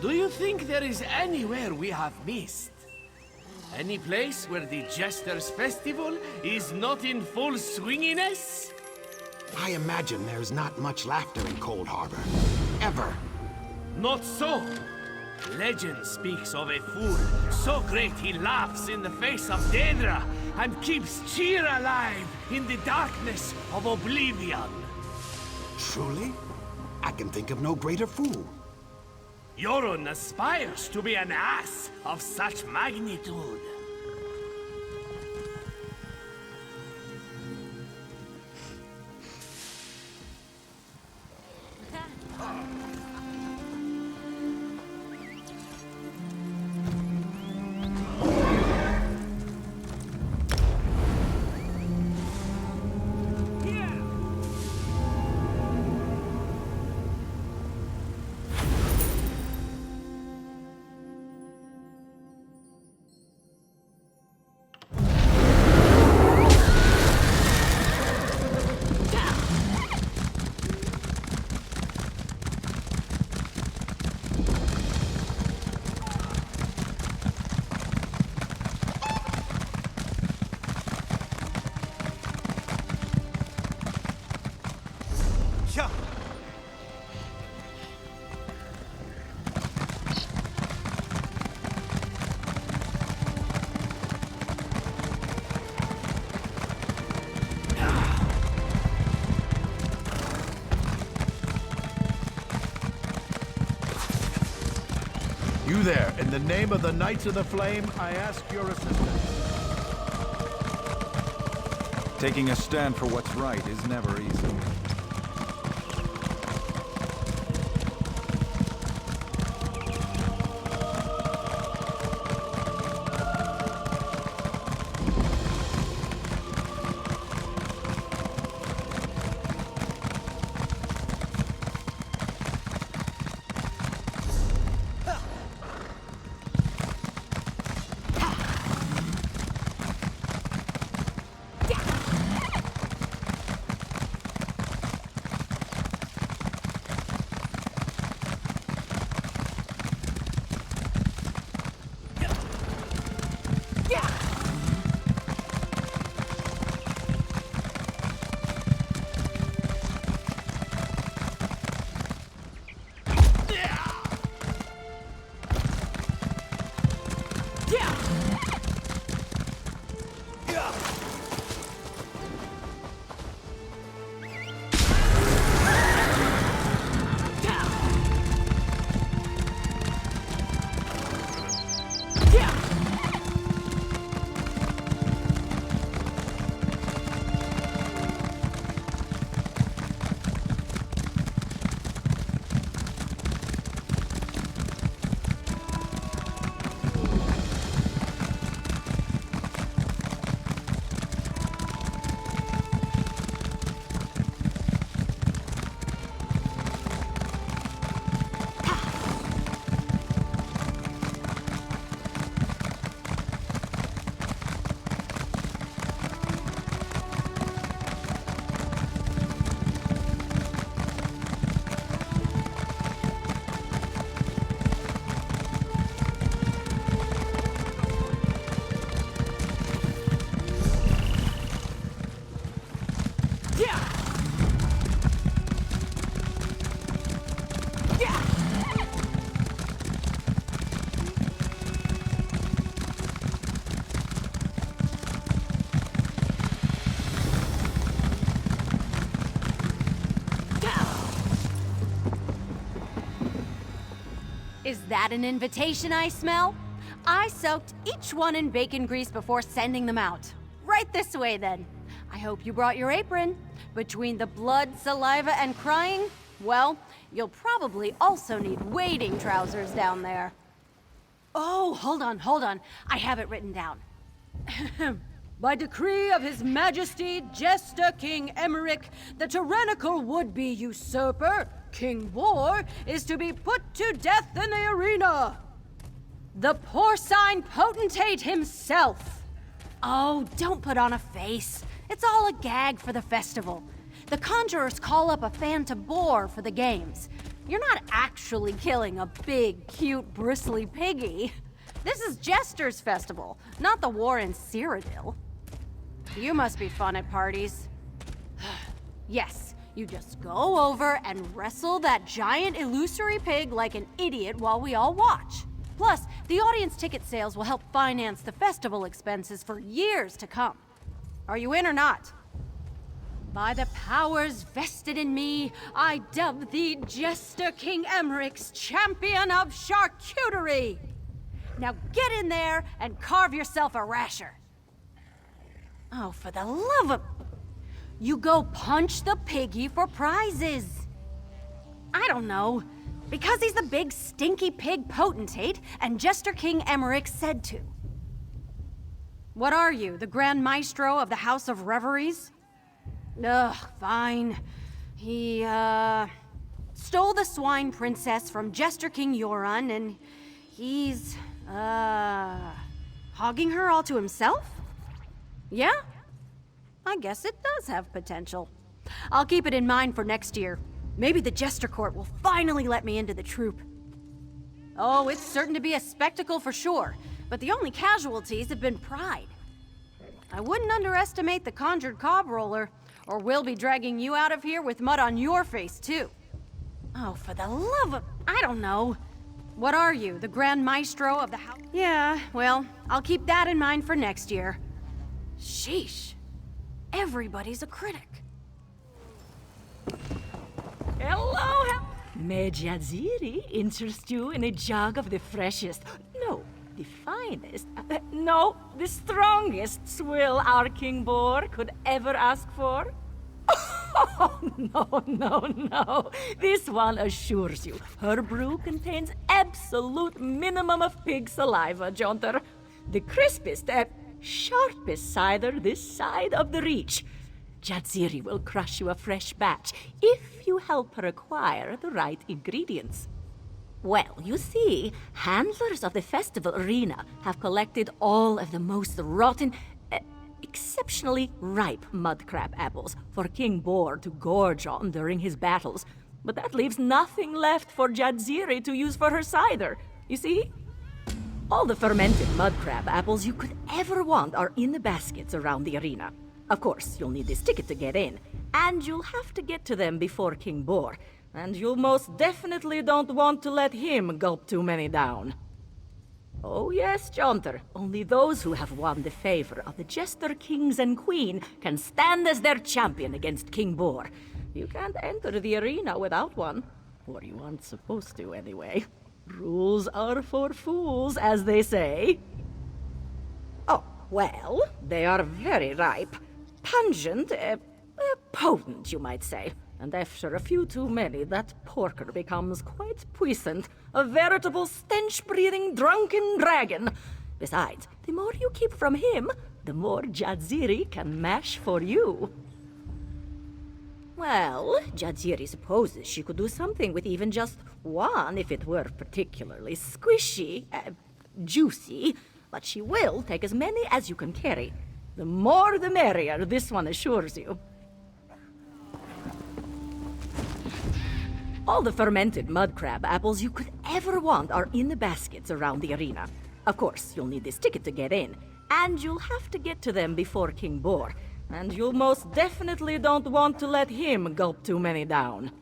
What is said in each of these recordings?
Do you think there is anywhere we have missed? Any place where the Jester's Festival is not in full swinginess? I imagine there's not much laughter in Cold Harbor. Ever. Not so. Legend speaks of a fool so great he laughs in the face of Daedra and keeps cheer alive in the darkness of oblivion. Truly? I can think of no greater fool. Yoron aspires to be an ass of such magnitude. You there, in the name of the Knights of the Flame, I ask your assistance. Taking a stand for what's right is never easy. Is that an invitation I smell? I soaked each one in bacon grease before sending them out. Right this way, then. I hope you brought your apron. Between the blood, saliva, and crying, well, you'll probably also need wading trousers down there. Oh, hold on. I have it written down. By decree of His Majesty Jester King Emmerich, the tyrannical would-be usurper, King Boar, is to be put to death in the arena. The porcine potentate himself. Oh, don't put on a face. It's all a gag for the festival. The conjurers call up a fan to Boar for the games. You're not actually killing a big, cute, bristly piggy. This is Jester's festival, not the war in Cyrodiil. You must be fun at parties. Yes, you just go over and wrestle that giant illusory pig like an idiot while we all watch. Plus, the audience ticket sales will help finance the festival expenses for years to come. Are you in or not? By the powers vested in me, I dub thee Jester King Emmerich's champion of charcuterie! Now get in there and carve yourself a rasher. Oh, for the love of... You go punch the piggy for prizes. I don't know. Because he's the big stinky pig potentate, and Jester King Emmerich said to. What are you, the Grand Maestro of the House of Reveries? Ugh, fine. He, stole the Swine Princess from Jester King Yoran, and he's, hogging her all to himself? Yeah? I guess it does have potential. I'll keep it in mind for next year. Maybe the Jester Court will finally let me into the troupe. Oh, it's certain to be a spectacle for sure, but the only casualties have been pride. I wouldn't underestimate the conjured cob roller, or we'll be dragging you out of here with mud on your face, too. Oh, for the love of... I don't know. What are you, the Grand Maestro of the house? Yeah, well, I'll keep that in mind for next year. Sheesh. Everybody's a critic. Hello. May Jadziri interest you in a jug of the freshest, no, the finest, no, the strongest swill our King Boar could ever ask for? Oh, no. This one assures you her brew contains absolute minimum of pig saliva, Jaunter. The crispest, sharpest cider this side of the reach. Jadziri will crush you a fresh batch if you help her acquire the right ingredients. Well, you see, handlers of the festival arena have collected all of the most rotten, exceptionally ripe mudcrab apples for King Boar to gorge on during his battles. But that leaves nothing left for Jadziri to use for her cider, you see? All the fermented mudcrab apples you could ever want are in the baskets around the arena. Of course, you'll need this ticket to get in, and you'll have to get to them before King Boar, and you most definitely don't want to let him gulp too many down. Oh yes, Jaunter, only those who have won the favor of the Jester Kings and Queen can stand as their champion against King Boar. You can't enter the arena without one, or you aren't supposed to anyway. Rules are for fools, as they say. Oh, well, they are very ripe. Pungent, potent, you might say. And after a few too many, that porker becomes quite puissant, a veritable stench-breathing drunken dragon. Besides, the more you keep from him, the more Jadziri can mash for you. Well, Jadziri supposes she could do something with even just one if it were particularly squishy, juicy, but she will take as many as you can carry. The more the merrier, this one assures you. All the fermented mudcrab apples you could ever want are in the baskets around the arena. Of course, you'll need this ticket to get in, and you'll have to get to them before King Boar, and you most definitely don't want to let him gulp too many down.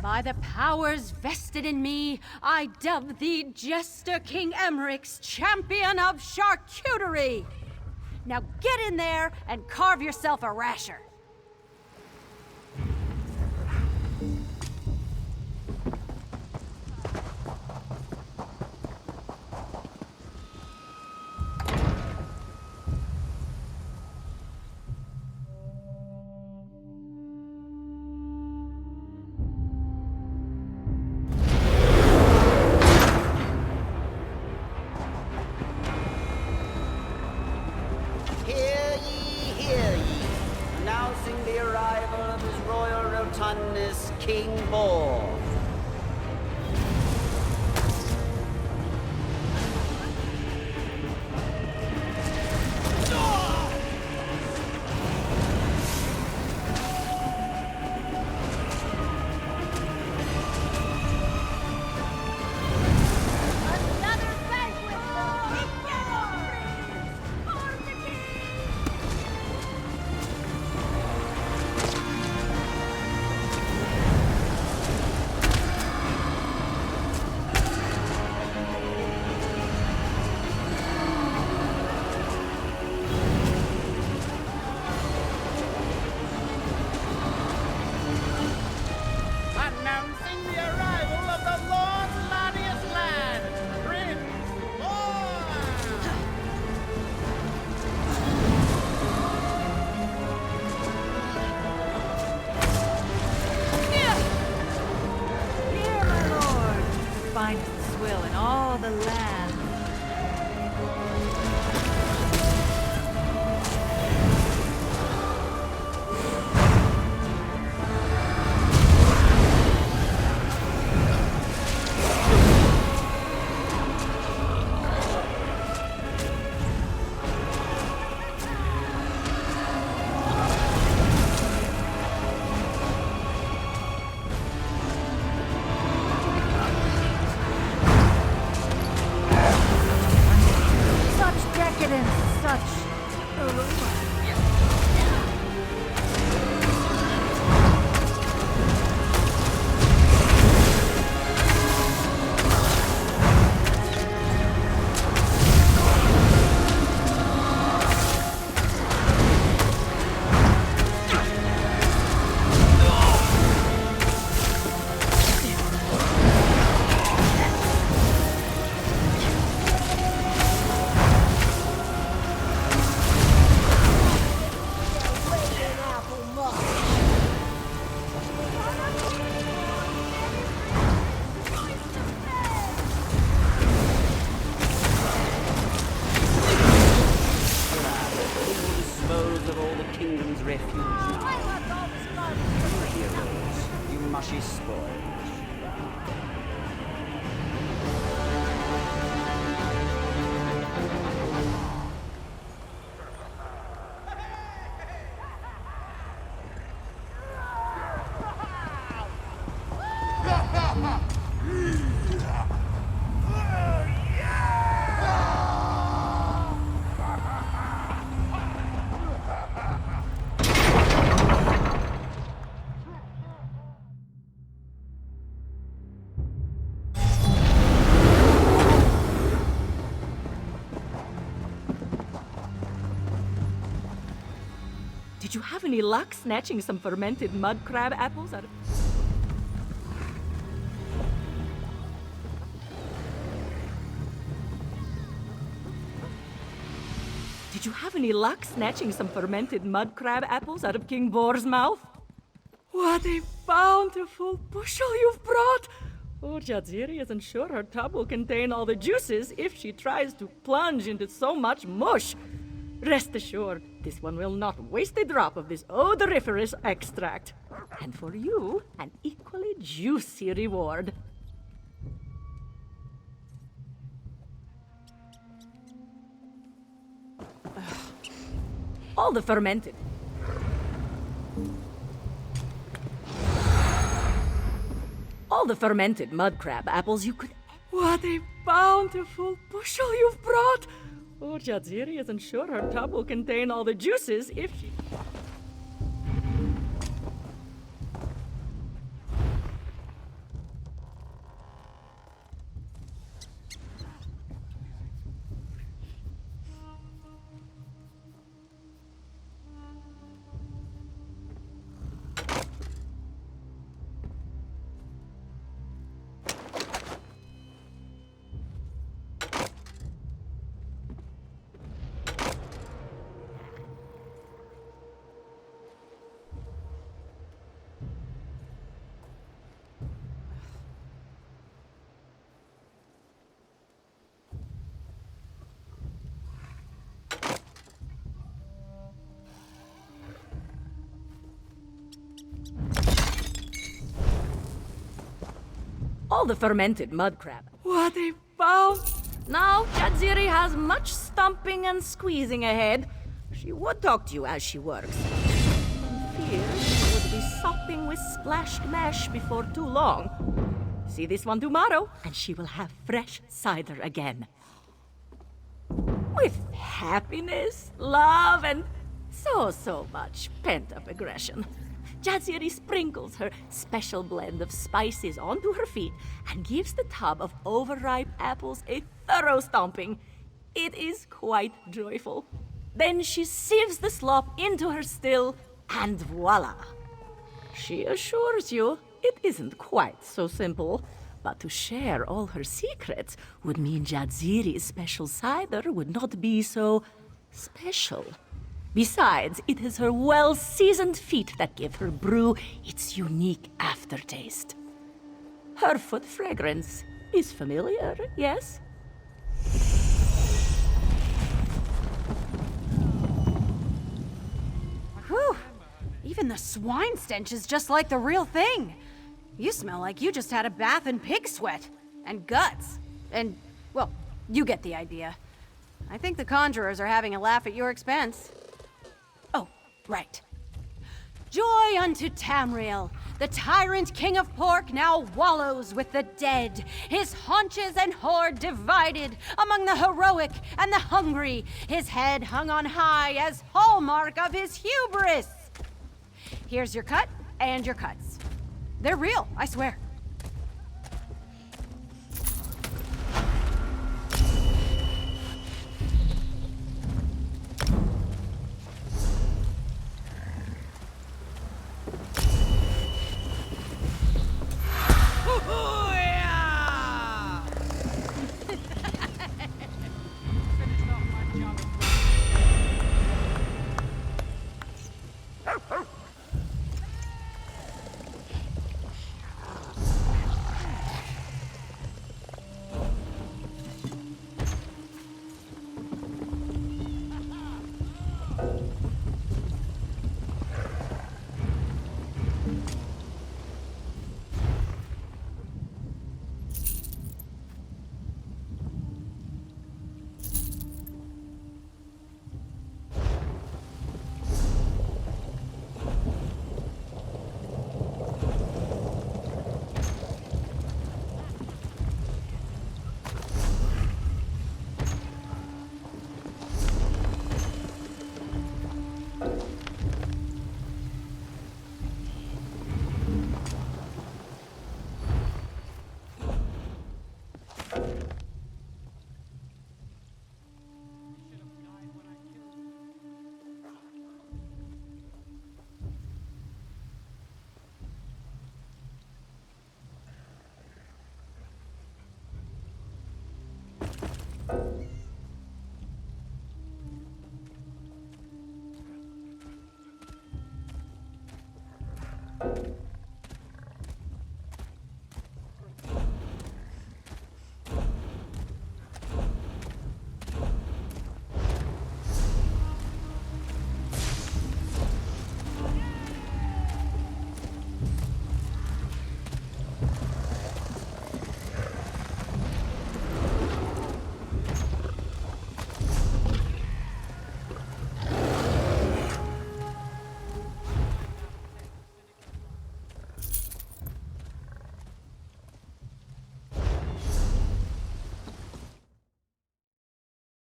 By the powers vested in me, I dub thee Jester King Emmerich's champion of charcuterie! Now get in there and carve yourself a rasher. Hear ye, announcing the arrival of His Royal Rotundness, King Boar. the land. Did you have any luck snatching some fermented mud crab apples out of... Did you have any luck snatching some fermented mud crab apples out of King Boar's mouth? What a bountiful bushel you've brought! Oh, Jadziri isn't sure her tub will contain all the juices if she tries to plunge into so much mush. Rest assured, this one will not waste a drop of this odoriferous extract. And for you, an equally juicy reward. All the fermented. All the fermented mud crab apples you could... What a bountiful bushel you've brought! Oh, Jadziri isn't sure her tub will contain all the juices if she... All the fermented mud crab. What a bounce! Now, Jadziri has much stomping and squeezing ahead. She would talk to you as she works. In fear, she would be sopping with splashed mesh before too long. See this one tomorrow, and she will have fresh cider again. With happiness, love, and so much pent-up aggression. Jadziri sprinkles her special blend of spices onto her feet and gives the tub of overripe apples a thorough stomping. It is quite joyful. Then she sieves the slop into her still, and voila! She assures you it isn't quite so simple, but to share all her secrets would mean Jadziri's special cider would not be so special. Besides, it is her well-seasoned feet that give her brew its unique aftertaste. Her foot fragrance is familiar, yes? Even the swine stench is just like the real thing. You smell like you just had a bath in pig sweat. And guts. And, well, you get the idea. I think the conjurers are having a laugh at your expense. Oh, right. Joy unto Tamriel! The tyrant king of pork now wallows with the dead, his haunches and hoard divided among the heroic and the hungry, his head hung on high as hallmark of his hubris. Here's your cut and your cuts. They're real, I swear.